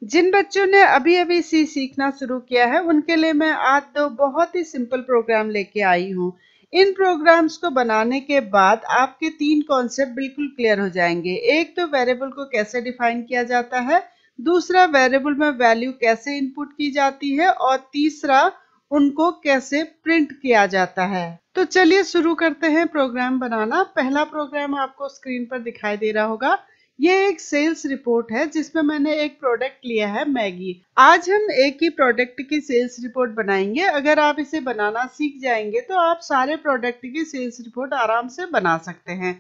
जिन बच्चों ने अभी अभी सी सीखना शुरू किया है उनके लिए मैं आज दो बहुत ही सिंपल प्रोग्राम लेके आई हूँ। इन प्रोग्राम्स को बनाने के बाद आपके तीन कॉन्सेप्ट बिल्कुल क्लियर हो जाएंगे। एक तो वेरिएबल को कैसे डिफाइन किया जाता है, दूसरा वेरिएबल में वैल्यू कैसे इनपुट की जाती है और तीसरा उनको कैसे प्रिंट किया जाता है। तो चलिए शुरू करते हैं प्रोग्राम बनाना। पहला प्रोग्राम आपको स्क्रीन पर दिखाई दे रहा होगा। ये एक सेल्स रिपोर्ट है जिसमें मैंने एक प्रोडक्ट लिया है मैगी। आज हम एक ही प्रोडक्ट की सेल्स रिपोर्ट बनाएंगे। अगर आप इसे बनाना सीख जाएंगे तो आप सारे प्रोडक्ट की सेल्स रिपोर्ट आराम से बना सकते हैं।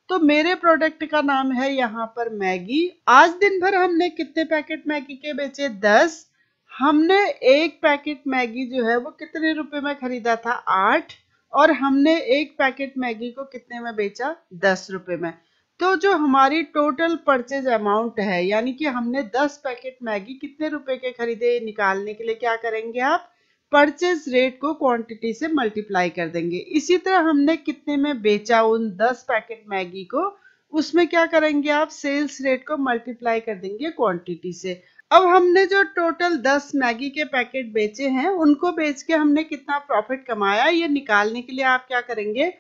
तो मेरे प्रोडक्ट का नाम है यहाँ पर मैगी। आज दिन भर हमने कितने पैकेट मैगी के बेचे? 10। हमने एक पैकेट मैगी जो है वो कितने रुपए में खरीदा था? 8। और हमने एक पैकेट मैगी को कितने में बेचा? 10 रुपए में। तो जो हमारी टोटल परचेज अमाउंट है, यानी कि हमने 10 पैकेट मैगी कितने रुपए के खरीदे, निकालने के लिए क्या करेंगे आप? परचेज रेट को क्वांटिटी से मल्टीप्लाई कर देंगे। इसी तरह हमने कितने में बेचा उन 10 पैकेट मैगी को, उसमें क्या करेंगे आप? सेल्स रेट को मल्टीप्लाई कर देंगे क्वांटिटी से। अब हमने जो टोटल 10 मैगी के पैकेट बेचे हैं उनको बेच के हमने कितना प्रॉफिट कमाया, ये निकालने के लिए आप क्या करेंगे?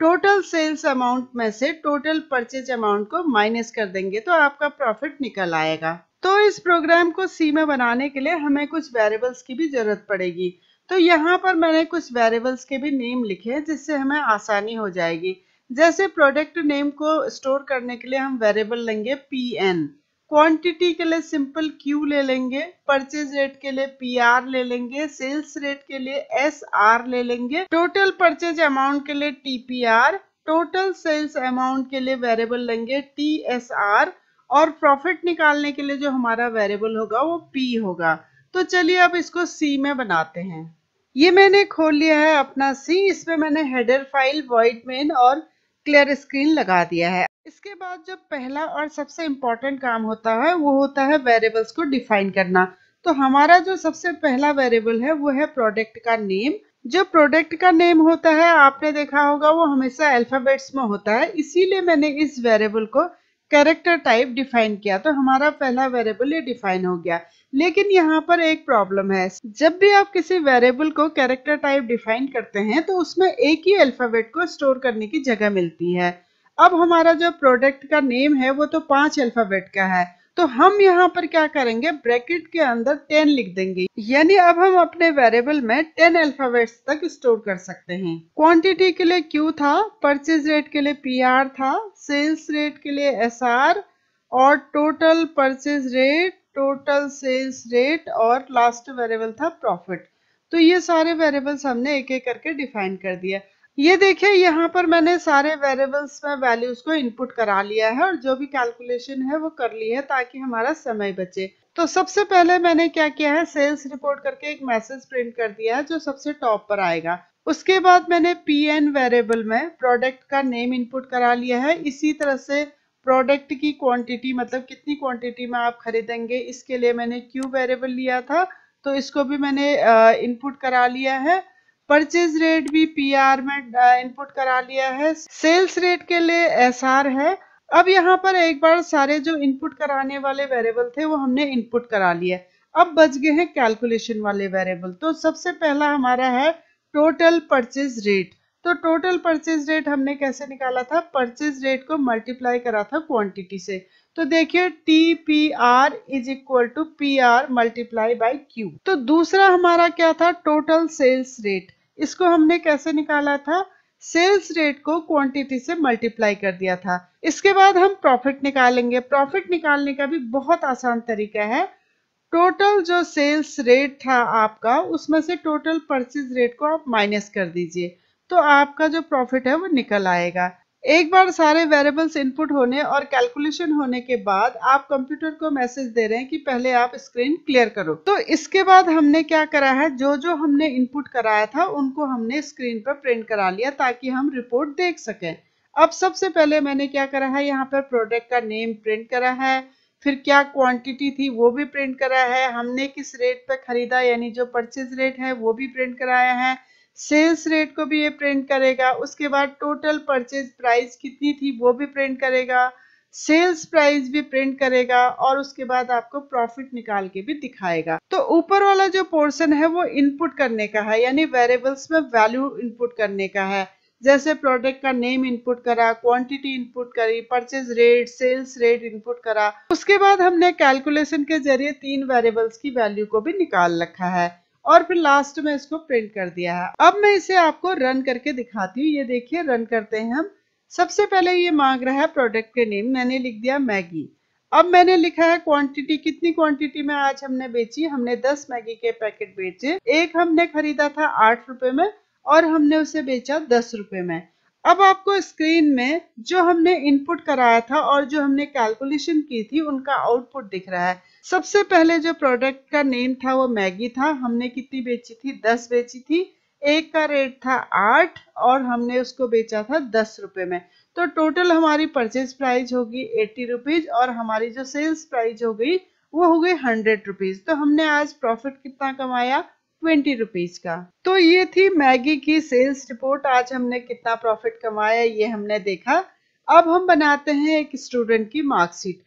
टोटल सेल्स अमाउंट में से टोटल परचेज अमाउंट को माइनस कर देंगे तो आपका प्रॉफिट निकल आएगा। तो इस प्रोग्राम को सी में बनाने के लिए हमें कुछ वेरिएबल्स की भी जरूरत पड़ेगी। तो यहाँ पर मैंने कुछ वेरिएबल्स के भी नेम लिखे हैं जिससे हमें आसानी हो जाएगी। जैसे प्रोडक्ट नेम को स्टोर करने के लिए हम वेरिएबल लेंगे PN, क्वांटिटी के लिए सिंपल Q ले लेंगे, परचेज रेट के लिए PR ले लेंगे, सेल्स रेट के लिए SR ले लेंगे, टोटल परचेज अमाउंट के लिए TPR, टोटल सेल्स अमाउंट के लिए वेरिएबल लेंगे TSR और प्रॉफिट निकालने के लिए जो हमारा वेरिएबल होगा वो P होगा। तो चलिए अब इसको C में बनाते हैं। ये मैंने खोल लिया है अपना C। इसमें मैंने हेडर फाइल, वॉइड मेन और क्लियर स्क्रीन लगा दिया है। इसके बाद जो पहला और सबसे इम्पोर्टेंट काम होता है वो होता है वेरिएबल्स को डिफाइन करना। तो हमारा जो सबसे पहला वेरिएबल है वो है प्रोडक्ट का नेम। जो प्रोडक्ट का नेम होता है आपने देखा होगा वो हमेशा अल्फाबेट्स में होता है, इसीलिए मैंने इस वेरिएबल को कैरेक्टर टाइप डिफाइन किया। तो हमारा पहला वेरिएबल ये डिफाइन हो गया। लेकिन यहाँ पर एक प्रॉब्लम है, जब भी आप किसी वेरिएबल को कैरेक्टर टाइप डिफाइन करते हैं तो उसमें एक ही अल्फाबेट को स्टोर करने की जगह मिलती है। अब हमारा जो प्रोडक्ट का नेम है वो तो 5 अल्फाबेट का है, तो हम यहाँ पर क्या करेंगे? ब्रैकेट के अंदर 10 लिख देंगे, यानी अब हम अपने वेरिएबल में 10 अल्फाबेट्स तक स्टोर कर सकते हैं। क्वांटिटी के लिए Q था, परचेज रेट के लिए PR था, सेल्स रेट के लिए SR और total purchase rate, total sales rate और लास्ट वेरिएबल था प्रॉफिट। तो ये सारे वेरिएबल्स हमने एक एक करके डिफाइन कर दिया। ये देखिए यहाँ पर मैंने सारे वेरिएबल्स में वैल्यूज को इनपुट करा लिया है और जो भी कैलकुलेशन है वो कर ली है ताकि हमारा समय बचे। तो सबसे पहले मैंने क्या किया है? सेल्स रिपोर्ट करके एक मैसेज प्रिंट कर दिया है जो सबसे टॉप पर आएगा। उसके बाद मैंने PN वेरिएबल में प्रोडक्ट का नेम इनपुट करा लिया है। इसी तरह से प्रोडक्ट की क्वांटिटी, मतलब कितनी क्वांटिटी में आप खरीदेंगे, इसके लिए मैंने Q वेरिएबल लिया था, तो इसको भी मैंने इनपुट करा लिया है। परचेज रेट भी PR में इनपुट करा लिया है। सेल्स रेट के लिए SR है। अब यहाँ पर एक बार सारे जो इनपुट कराने वाले वेरिएबल थे वो हमने इनपुट करा लिया। अब बच गए हैं कैलकुलेशन वाले वेरिएबल। तो सबसे पहला हमारा है टोटल परचेज रेट। तो टोटल परचेज रेट हमने कैसे निकाला था? परचेज रेट को मल्टीप्लाई करा था क्वांटिटी से। तो देखिए TPR is equal to PR multiply by Q। तो दूसरा हमारा क्या था? Total sales rate. इसको हमने कैसे निकाला था? सेल्स रेट को क्वांटिटी से मल्टीप्लाई कर दिया था। इसके बाद हम प्रॉफिट निकालेंगे। प्रॉफिट निकालने का भी बहुत आसान तरीका है। टोटल जो सेल्स रेट था आपका, उसमें से टोटल परचेज रेट को आप माइनस कर दीजिए, तो आपका जो प्रॉफिट है वो निकल आएगा। एक बार सारे वेरिएबल्स इनपुट होने और कैलकुलेशन होने के बाद आप कंप्यूटर को मैसेज दे रहे हैं कि पहले आप स्क्रीन क्लियर करो। तो इसके बाद हमने क्या करा है? जो जो हमने इनपुट कराया था उनको हमने स्क्रीन पर प्रिंट करा लिया ताकि हम रिपोर्ट देख सकें। अब सबसे पहले मैंने क्या करा है? यहाँ पर प्रोडक्ट का नेम प्रिंट करा है, फिर क्या क्वांटिटी थी वो भी प्रिंट करा है, हमने किस रेट पे खरीदा यानी जो परचेज रेट है वो भी प्रिंट कराया है, सेल्स रेट को भी ये प्रिंट करेगा। उसके बाद टोटल परचेज प्राइस कितनी थी वो भी प्रिंट करेगा, सेल्स प्राइस भी प्रिंट करेगा और उसके बाद आपको प्रॉफिट निकाल के भी दिखाएगा। तो ऊपर वाला जो पोर्शन है वो इनपुट करने का है, यानी वेरिएबल्स में वैल्यू इनपुट करने का है। जैसे प्रोडक्ट का नेम इनपुट करा, क्वांटिटी इनपुट करी, purchase rate, sales rate input करा। उसके बाद हमने कैलकुलेशन के जरिए 3 वेरिएबल्स की वैल्यू को भी निकाल रखा है और फिर लास्ट में इसको प्रिंट कर दिया है। अब मैं इसे आपको रन करके दिखाती हूँ। ये देखिए, रन करते हैं हम। सबसे पहले ये मांग रहा है प्रोडक्ट के नेम, मैंने लिख दिया मैगी। अब मैंने लिखा है क्वांटिटी, कितनी क्वांटिटी में आज हमने बेची, हमने 10 मैगी के पैकेट बेचे। एक हमने खरीदा था 8 रुपए में और हमने उसे बेचा 10 रुपए में। अब आपको स्क्रीन में जो हमने इनपुट कराया था और जो हमने कैलकुलेशन की थी उनका आउटपुट दिख रहा है। सबसे पहले जो प्रोडक्ट का नेम था वो मैगी था, हमने कितनी बेची थी, 10 बेची थी। एक का रेट था 8 और हमने उसको बेचा था 10 रुपए में। तो टोटल हमारी परचेज प्राइस होगी 80 रुपीज और हमारी जो सेल्स प्राइस हो गई वो हो गई 100 रुपीज। तो हमने आज प्रॉफिट कितना कमाया, 20 रुपीज का। तो ये थी मैगी की सेल्स रिपोर्ट। आज हमने कितना प्रॉफिट कमाया ये हमने देखा। अब हम बनाते हैं एक स्टूडेंट की मार्कशीट।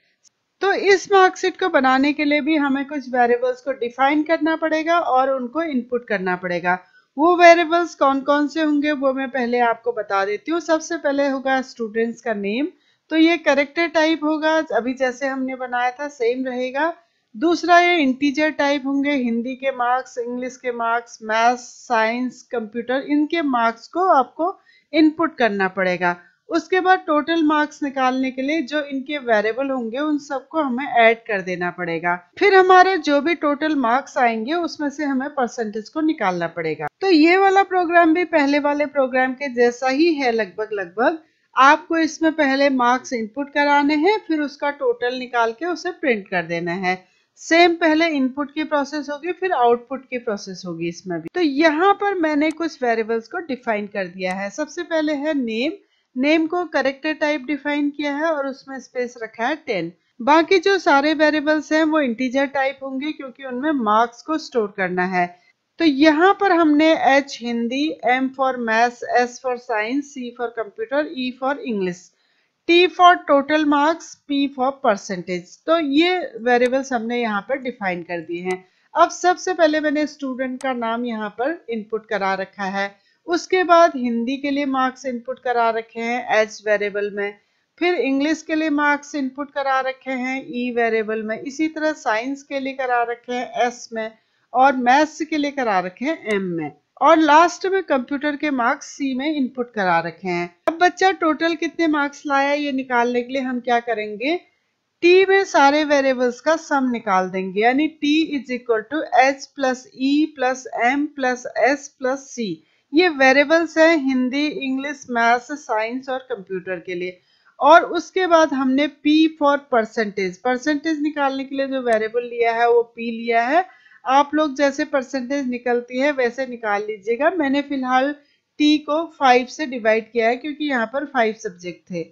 तो इस मार्कशीट को बनाने के लिए भी हमें कुछ वेरिएबल्स को डिफाइन करना पड़ेगा और उनको इनपुट करना पड़ेगा। वो वेरिएबल्स कौन कौन से होंगे वो मैं पहले आपको बता देती हूँ। सबसे पहले होगा स्टूडेंट्स का नेम, तो ये कैरेक्टर टाइप होगा, अभी जैसे हमने बनाया था सेम रहेगा। दूसरा ये इंटीजर टाइप होंगे, हिंदी के मार्क्स, इंग्लिश के मार्क्स, मैथ्स, साइंस, कंप्यूटर, इनके मार्क्स को आपको इनपुट करना पड़ेगा। उसके बाद टोटल मार्क्स निकालने के लिए जो इनके वेरिएबल होंगे उन सबको हमें ऐड कर देना पड़ेगा। फिर हमारे जो भी टोटल मार्क्स आएंगे उसमें से हमें परसेंटेज को निकालना पड़ेगा। तो ये वाला प्रोग्राम भी पहले वाले प्रोग्राम के जैसा ही है लगभग लगभग। आपको इसमें पहले मार्क्स इनपुट कराने हैं, फिर उसका टोटल निकाल के उसे प्रिंट कर देना है। सेम पहले इनपुट की प्रोसेस होगी, फिर आउटपुट की प्रोसेस होगी इसमें भी। तो यहाँ पर मैंने कुछ वेरिएबल्स को डिफाइन कर दिया है। सबसे पहले है नेम। नेम को कैरेक्टर टाइप डिफाइन किया है और उसमें स्पेस रखा है 10। बाकी जो सारे वेरिएबल्स हैं वो इंटीजर टाइप होंगे क्योंकि उनमें मार्क्स को स्टोर करना है। तो यहाँ पर हमने H Hindi, M for maths, S for science, C for computer, E for English, T for total marks, P for percentage. तो ये वेरिएबल्स हमने यहाँ पर डिफाइन कर दिए हैं। अब सबसे पहले मैंने स्टूडेंट का नाम यहाँ पर इनपुट करा रखा है। उसके बाद हिंदी के लिए मार्क्स इनपुट करा रखे हैं H वेरिएबल में। फिर इंग्लिश के लिए मार्क्स इनपुट करा रखे हैं E वेरिएबल में। इसी तरह साइंस के लिए करा रखे हैं S में और मैथ्स के लिए करा रखे हैं M में। और लास्ट में कंप्यूटर के मार्क्स C में इनपुट करा रखे हैं। अब बच्चा टोटल कितने मार्क्स लाया ये निकालने के लिए हम क्या करेंगे, T में सारे वेरिएबल्स का सम निकाल देंगे, यानी T is equal to H plus E plus M plus S plus C। ये वेरिएबल्स हैं हिंदी, इंग्लिश, मैथ्स, साइंस और कंप्यूटर के लिए। और उसके बाद हमने P फॉर परसेंटेज, परसेंटेज निकालने के लिए जो वेरिएबल लिया है वो P लिया है। आप लोग जैसे परसेंटेज निकलती है वैसे निकाल लीजिएगा। मैंने फिलहाल T को 5 से डिवाइड किया है क्योंकि यहाँ पर 5 सब्जेक्ट थे।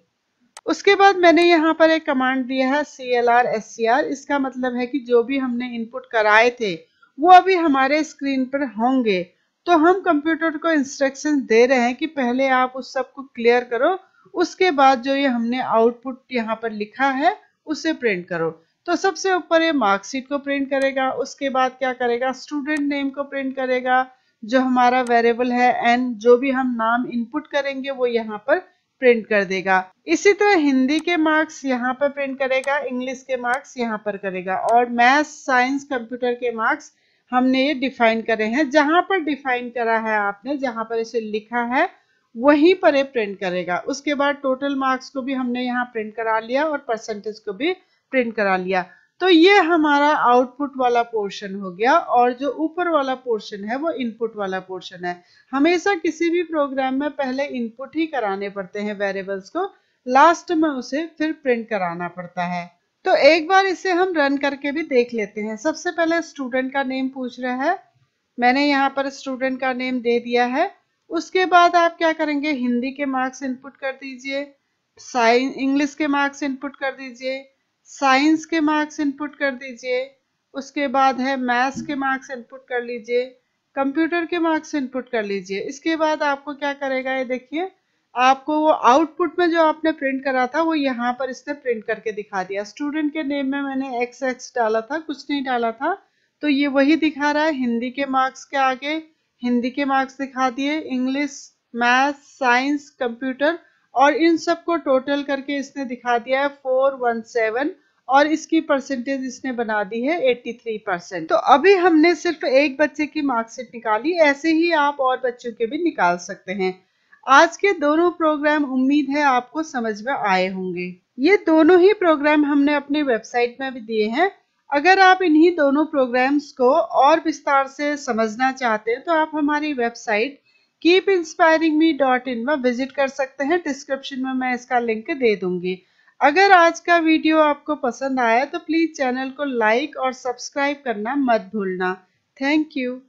उसके बाद मैंने यहाँ पर एक कमांड दिया है CLR SCR। इसका मतलब है कि जो भी हमने इनपुट कराए थे वो अभी हमारे स्क्रीन पर होंगे। तो हम कंप्यूटर को इंस्ट्रक्शन दे रहे हैं कि पहले आप उस सब को क्लियर करो, उसके बाद जो ये हमने आउटपुट यहाँ पर लिखा है उसे प्रिंट करो। तो सबसे ऊपर ये मार्कशीट को प्रिंट करेगा। उसके बाद क्या करेगा, स्टूडेंट नेम को प्रिंट करेगा, जो हमारा वेरिएबल है N, जो भी हम नाम इनपुट करेंगे वो यहाँ पर प्रिंट कर देगा। इसी तरह हिंदी के मार्क्स यहाँ पर प्रिंट करेगा, इंग्लिश के मार्क्स यहाँ पर करेगा और मैथ्स, साइंस, कंप्यूटर के मार्क्स हमने ये डिफाइन करे हैं। जहां पर डिफाइन करा है आपने, जहां पर इसे लिखा है वहीं पर ये प्रिंट करेगा। उसके बाद टोटल मार्क्स को भी हमने यहाँ प्रिंट करा लिया और परसेंटेज को भी प्रिंट करा लिया। तो ये हमारा आउटपुट वाला पोर्शन हो गया और जो ऊपर वाला पोर्शन है वो इनपुट वाला पोर्शन है। हमेशा किसी भी प्रोग्राम में पहले इनपुट ही कराने पड़ते हैं वेरिएबल्स को, लास्ट में उसे फिर प्रिंट कराना पड़ता है। तो एक बार इसे हम रन करके भी देख लेते हैं। सबसे पहले स्टूडेंट का नेम पूछ रहा है, मैंने यहाँ पर स्टूडेंट का नेम दे दिया है। उसके बाद आप क्या करेंगे, हिंदी के मार्क्स इनपुट कर दीजिए, इंग्लिश के मार्क्स इनपुट कर दीजिए, साइंस के मार्क्स इनपुट कर दीजिए, उसके बाद है मैथ्स के मार्क्स इनपुट कर लीजिए, कंप्यूटर के मार्क्स इनपुट कर लीजिए। इसके बाद आपको क्या करेगा, ये देखिए आपको वो आउटपुट में जो आपने प्रिंट करा था वो यहाँ पर इसने प्रिंट करके दिखा दिया। स्टूडेंट के नेम में मैंने एक्स एक्स डाला था, कुछ नहीं डाला था, तो ये वही दिखा रहा है। हिंदी के मार्क्स के आगे हिंदी के मार्क्स दिखा दिए, इंग्लिश, मैथ, साइंस, कंप्यूटर, और इन सबको टोटल करके इसने दिखा दिया है 417, और इसकी परसेंटेज इसने बना दी है 83%। तो अभी हमने सिर्फ एक बच्चे की मार्कशीट निकाली, ऐसे ही आप और बच्चों के भी निकाल सकते हैं। आज के दोनों प्रोग्राम उम्मीद है आपको समझ में आए होंगे। ये दोनों ही प्रोग्राम हमने अपनी वेबसाइट में भी दिए हैं। अगर आप इन्हीं दोनों प्रोग्राम्स को और विस्तार से समझना चाहते हैं तो आप हमारी वेबसाइट keepinspiringme.in में विजिट कर सकते हैं। डिस्क्रिप्शन में मैं इसका लिंक दे दूंगी। अगर आज का वीडियो आपको पसंद आया तो प्लीज चैनल को लाइक और सब्सक्राइब करना मत भूलना। Thank you.